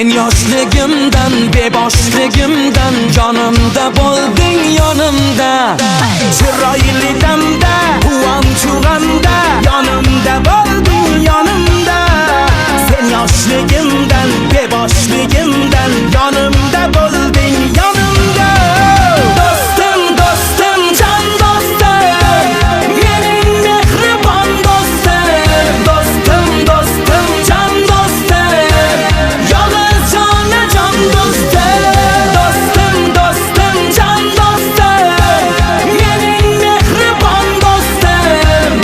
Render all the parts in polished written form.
Sen yoshligimdan, beboshligimdan yonimda bo'lding, yonimda. Chiroyli damda, quvonchug'imda yonimda bo'lding, yonimda. Sen yoshligimdan, beboshligimdan yonimda bo'lding, yonimda. Do'stim, do'stim, jon do'stim, mening mehribon do'stim. Do'stim, do'stim, jon do'stim, yolg'iz jonajon do'stim. Do'stim, do'stim, jon do'stim, mening mehribon do'stim.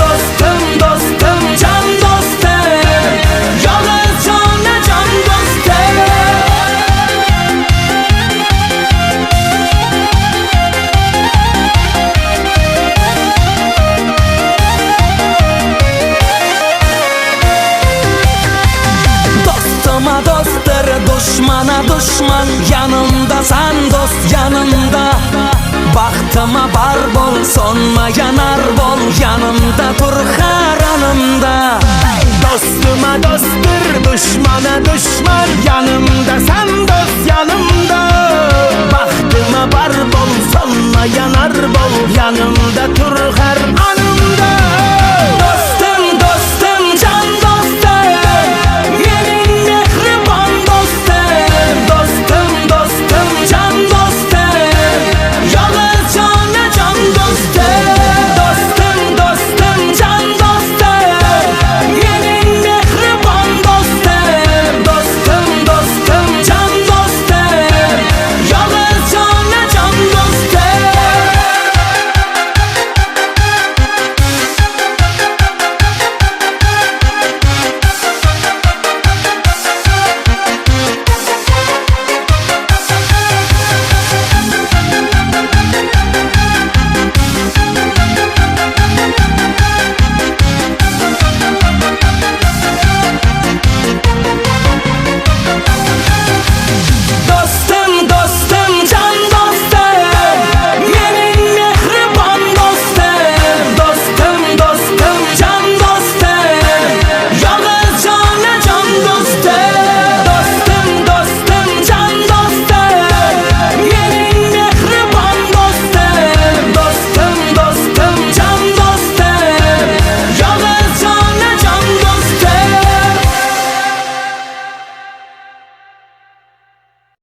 Do'stim, do'stim, jon do'stim, yolg'iz jonajon do'stim. Dostuma dostdir, dushmana dushman, yanımda sen dost, yanımda. Baxtıma bar bol, sonma